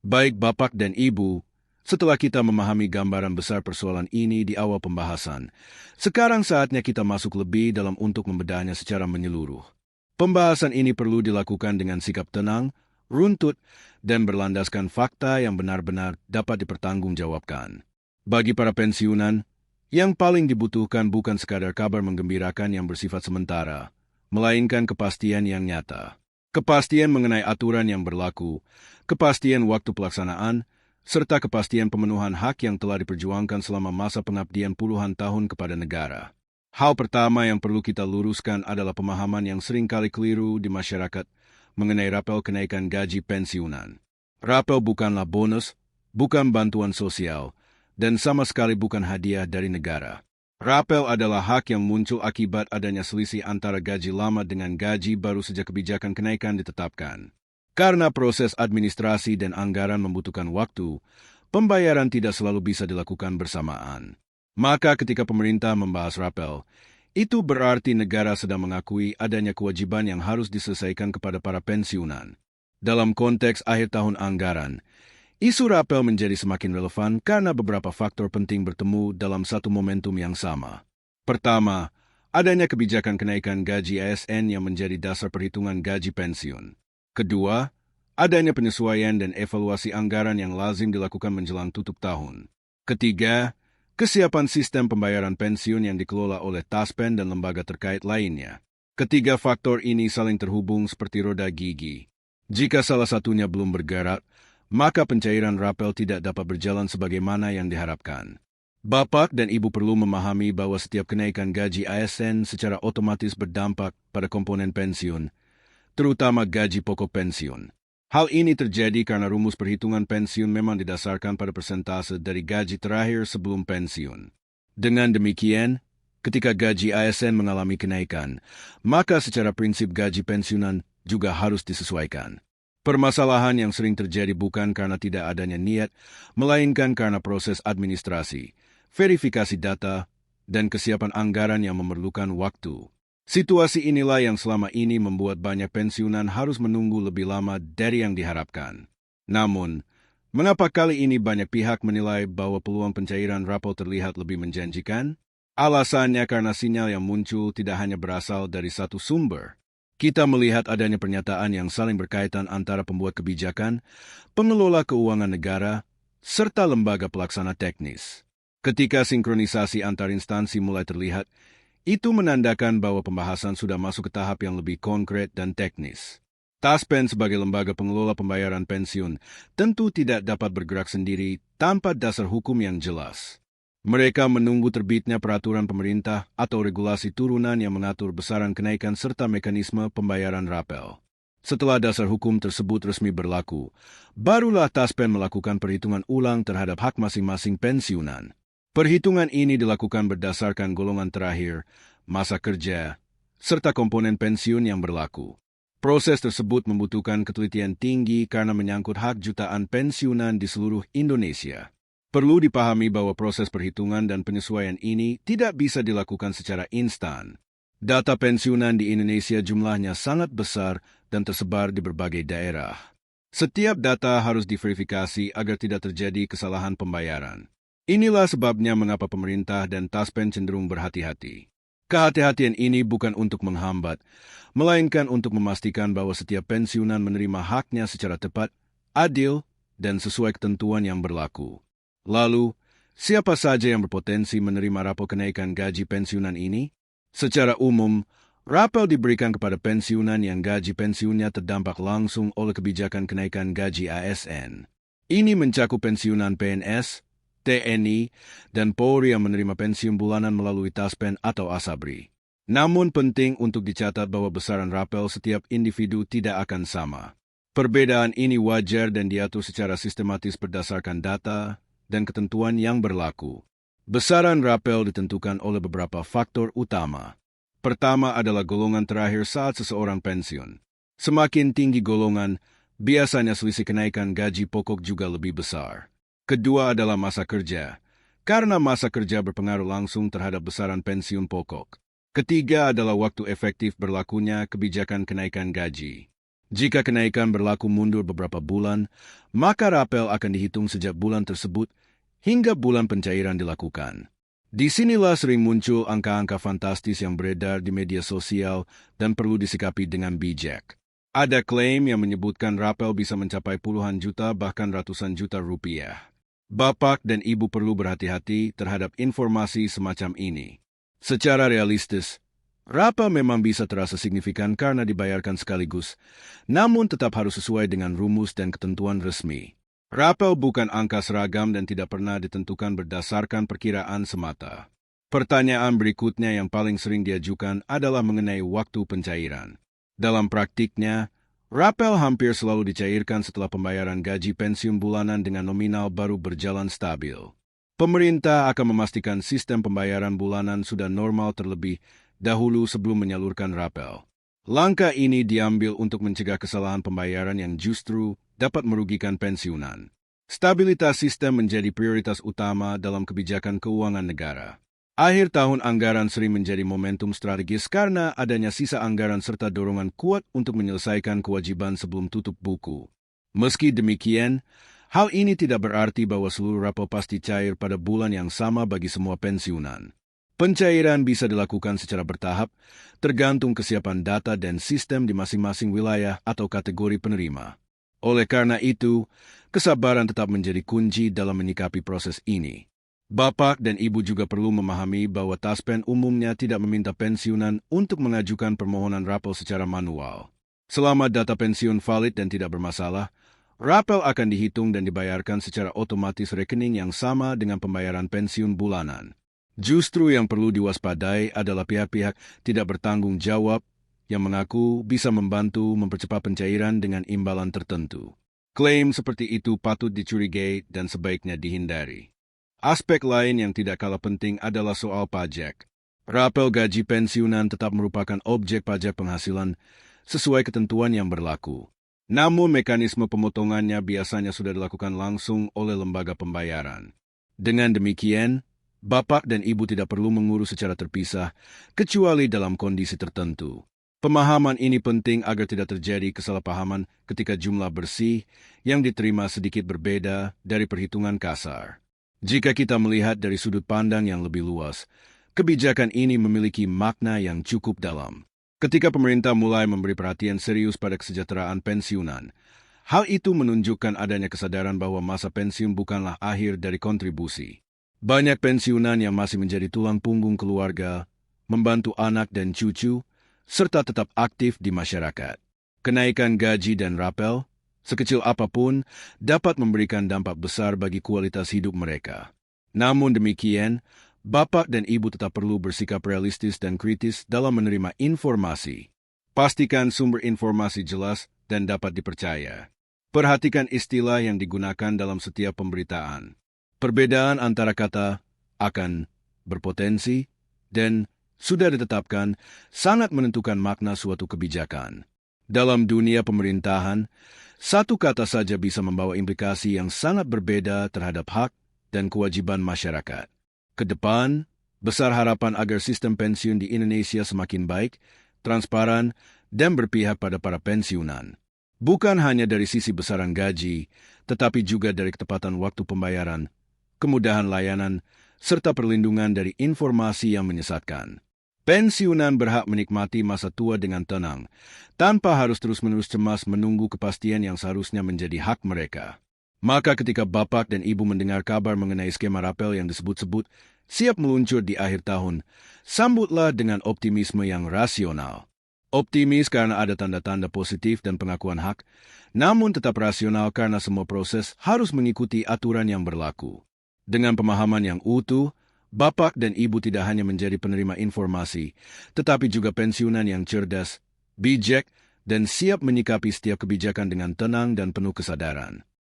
Baik Bapak dan Ibu, setelah kita memahami gambaran besar persoalan ini di awal pembahasan, sekarang saatnya kita masuk lebih dalam untuk membedahnya secara menyeluruh. Pembahasan ini perlu dilakukan dengan sikap tenang, runtut, dan berlandaskan fakta yang benar-benar dapat dipertanggungjawabkan. Bagi para pensiunan, yang paling dibutuhkan bukan sekadar kabar menggembirakan yang bersifat sementara, melainkan kepastian yang nyata. Kepastian mengenai aturan yang berlaku, kepastian waktu pelaksanaan, serta kepastian pemenuhan hak yang telah diperjuangkan selama masa pengabdian puluhan tahun kepada negara. Hal pertama yang perlu kita luruskan adalah pemahaman yang seringkali keliru di masyarakat mengenai rapel kenaikan gaji pensiunan. Rapel bukanlah bonus, bukan bantuan sosial, dan sama sekali bukan hadiah dari negara. Rapel adalah hak yang muncul akibat adanya selisih antara gaji lama dengan gaji baru sejak kebijakan kenaikan ditetapkan. Karena proses administrasi dan anggaran membutuhkan waktu, pembayaran tidak selalu bisa dilakukan bersamaan. Maka ketika pemerintah membahas rapel, itu berarti negara sedang mengakui adanya kewajiban yang harus diselesaikan kepada para pensiunan. Dalam konteks akhir tahun anggaran, isu rapel menjadi semakin relevan karena beberapa faktor penting bertemu dalam satu momentum yang sama. Pertama, adanya kebijakan kenaikan gaji ASN yang menjadi dasar perhitungan gaji pensiun. Kedua, adanya penyesuaian dan evaluasi anggaran yang lazim dilakukan menjelang tutup tahun. Ketiga, kesiapan sistem pembayaran pensiun yang dikelola oleh Taspen dan lembaga terkait lainnya. Ketiga faktor ini saling terhubung seperti roda gigi. Jika salah satunya belum bergerak, maka pencairan rapel tidak dapat berjalan sebagaimana yang diharapkan. Bapak dan Ibu perlu memahami bahwa setiap kenaikan gaji ASN secara otomatis berdampak pada komponen pensiun, terutama gaji pokok pensiun. Hal ini terjadi karena rumus perhitungan pensiun memang didasarkan pada persentase dari gaji terakhir sebelum pensiun. Dengan demikian, ketika gaji ASN mengalami kenaikan, maka secara prinsip gaji pensiunan juga harus disesuaikan. Permasalahan yang sering terjadi bukan karena tidak adanya niat, melainkan karena proses administrasi, verifikasi data, dan kesiapan anggaran yang memerlukan waktu. Situasi inilah yang selama ini membuat banyak pensiunan harus menunggu lebih lama dari yang diharapkan. Namun, mengapa kali ini banyak pihak menilai bahwa peluang pencairan rapel terlihat lebih menjanjikan? Alasannya karena sinyal yang muncul tidak hanya berasal dari satu sumber. Kita melihat adanya pernyataan yang saling berkaitan antara pembuat kebijakan, pengelola keuangan negara, serta lembaga pelaksana teknis. Ketika sinkronisasi antar instansi mulai terlihat, itu menandakan bahwa pembahasan sudah masuk ke tahap yang lebih konkret dan teknis. Taspen sebagai lembaga pengelola pembayaran pensiun tentu tidak dapat bergerak sendiri tanpa dasar hukum yang jelas. Mereka menunggu terbitnya peraturan pemerintah atau regulasi turunan yang mengatur besaran kenaikan serta mekanisme pembayaran rapel. Setelah dasar hukum tersebut resmi berlaku, barulah Taspen melakukan perhitungan ulang terhadap hak masing-masing pensiunan. Perhitungan ini dilakukan berdasarkan golongan terakhir, masa kerja, serta komponen pensiun yang berlaku. Proses tersebut membutuhkan ketelitian tinggi karena menyangkut hak jutaan pensiunan di seluruh Indonesia. Perlu dipahami bahwa proses perhitungan dan penyesuaian ini tidak bisa dilakukan secara instan. Data pensiunan di Indonesia jumlahnya sangat besar dan tersebar di berbagai daerah. Setiap data harus diverifikasi agar tidak terjadi kesalahan pembayaran. Inilah sebabnya mengapa pemerintah dan Taspen cenderung berhati-hati. Kehati-hatian ini bukan untuk menghambat, melainkan untuk memastikan bahwa setiap pensiunan menerima haknya secara tepat, adil, dan sesuai ketentuan yang berlaku. Lalu, siapa saja yang berpotensi menerima rapel kenaikan gaji pensiunan ini? Secara umum, rapel diberikan kepada pensiunan yang gaji pensiunnya terdampak langsung oleh kebijakan kenaikan gaji ASN. Ini mencakup pensiunan PNS, TNI, dan Polri yang menerima pensiun bulanan melalui Taspen atau Asabri. Namun penting untuk dicatat bahwa besaran rapel setiap individu tidak akan sama. Perbedaan ini wajar dan diatur secara sistematis berdasarkan data dan ketentuan yang berlaku. Besaran rapel ditentukan oleh beberapa faktor utama. Pertama adalah golongan terakhir saat seseorang pensiun. Semakin tinggi golongan, biasanya selisih kenaikan gaji pokok juga lebih besar. Kedua adalah masa kerja, karena masa kerja berpengaruh langsung terhadap besaran pensiun pokok. Ketiga adalah waktu efektif berlakunya kebijakan kenaikan gaji. Jika kenaikan berlaku mundur beberapa bulan, maka rapel akan dihitung sejak bulan tersebut hingga bulan pencairan dilakukan. Disinilah sering muncul angka-angka fantastis yang beredar di media sosial dan perlu disikapi dengan bijak. Ada klaim yang menyebutkan rapel bisa mencapai puluhan juta bahkan ratusan juta rupiah. Bapak dan ibu perlu berhati-hati terhadap informasi semacam ini. Secara realistis, rapel memang bisa terasa signifikan karena dibayarkan sekaligus, namun tetap harus sesuai dengan rumus dan ketentuan resmi. Rapel bukan angka seragam dan tidak pernah ditentukan berdasarkan perkiraan semata. Pertanyaan berikutnya yang paling sering diajukan adalah mengenai waktu pencairan. Dalam praktiknya, rapel hampir selalu dicairkan setelah pembayaran gaji pensiun bulanan dengan nominal baru berjalan stabil. Pemerintah akan memastikan sistem pembayaran bulanan sudah normal terlebih dahulu sebelum menyalurkan rapel. Langkah ini diambil untuk mencegah kesalahan pembayaran yang justru dapat merugikan pensiunan. Stabilitas sistem menjadi prioritas utama dalam kebijakan keuangan negara. Akhir tahun anggaran sering menjadi momentum strategis karena adanya sisa anggaran serta dorongan kuat untuk menyelesaikan kewajiban sebelum tutup buku. Meski demikian, hal ini tidak berarti bahwa seluruh rapel pasti cair pada bulan yang sama bagi semua pensiunan. Pencairan bisa dilakukan secara bertahap, tergantung kesiapan data dan sistem di masing-masing wilayah atau kategori penerima. Oleh karena itu, kesabaran tetap menjadi kunci dalam menyikapi proses ini. Bapak dan ibu juga perlu memahami bahwa Taspen umumnya tidak meminta pensiunan untuk mengajukan permohonan rapel secara manual. Selama data pensiun valid dan tidak bermasalah, rapel akan dihitung dan dibayarkan secara otomatis rekening yang sama dengan pembayaran pensiun bulanan. Justru yang perlu diwaspadai adalah pihak-pihak tidak bertanggung jawab yang mengaku bisa membantu mempercepat pencairan dengan imbalan tertentu. Klaim seperti itu patut dicurigai dan sebaiknya dihindari. Aspek lain yang tidak kalah penting adalah soal pajak. Rapel gaji pensiunan tetap merupakan objek pajak penghasilan sesuai ketentuan yang berlaku. Namun mekanisme pemotongannya biasanya sudah dilakukan langsung oleh lembaga pembayaran. Dengan demikian, Bapak dan ibu tidak perlu mengurus secara terpisah, kecuali dalam kondisi tertentu. Pemahaman ini penting agar tidak terjadi kesalahpahaman ketika jumlah bersih yang diterima sedikit berbeda dari perhitungan kasar. Jika kita melihat dari sudut pandang yang lebih luas, kebijakan ini memiliki makna yang cukup dalam. Ketika pemerintah mulai memberi perhatian serius pada kesejahteraan pensiunan, hal itu menunjukkan adanya kesadaran bahwa masa pensiun bukanlah akhir dari kontribusi. Banyak pensiunan yang masih menjadi tulang punggung keluarga, membantu anak dan cucu, serta tetap aktif di masyarakat. Kenaikan gaji dan rapel, sekecil apapun, dapat memberikan dampak besar bagi kualitas hidup mereka. Namun demikian, Bapak dan Ibu tetap perlu bersikap realistis dan kritis dalam menerima informasi. Pastikan sumber informasi jelas dan dapat dipercaya. Perhatikan istilah yang digunakan dalam setiap pemberitaan. Perbedaan antara kata akan, berpotensi, dan sudah ditetapkan sangat menentukan makna suatu kebijakan. Dalam dunia pemerintahan, satu kata saja bisa membawa implikasi yang sangat berbeda terhadap hak dan kewajiban masyarakat. Kedepan, besar harapan agar sistem pensiun di Indonesia semakin baik, transparan, dan berpihak pada para pensiunan. Bukan hanya dari sisi besaran gaji, tetapi juga dari ketepatan waktu pembayaran, kemudahan layanan, serta perlindungan dari informasi yang menyesatkan. Pensiunan berhak menikmati masa tua dengan tenang, tanpa harus terus-menerus cemas menunggu kepastian yang seharusnya menjadi hak mereka. Maka ketika Bapak dan Ibu mendengar kabar mengenai skema rapel yang disebut-sebut siap meluncur di akhir tahun, sambutlah dengan optimisme yang rasional. Optimis karena ada tanda-tanda positif dan pengakuan hak, namun tetap rasional karena semua proses harus mengikuti aturan yang berlaku. Dengan pemahaman yang utuh, Bapak dan Ibu tidak hanya menjadi penerima informasi, tetapi juga pensiunan yang cerdas, bijak, dan siap menyikapi setiap kebijakan dengan tenang dan penuh kesadaran.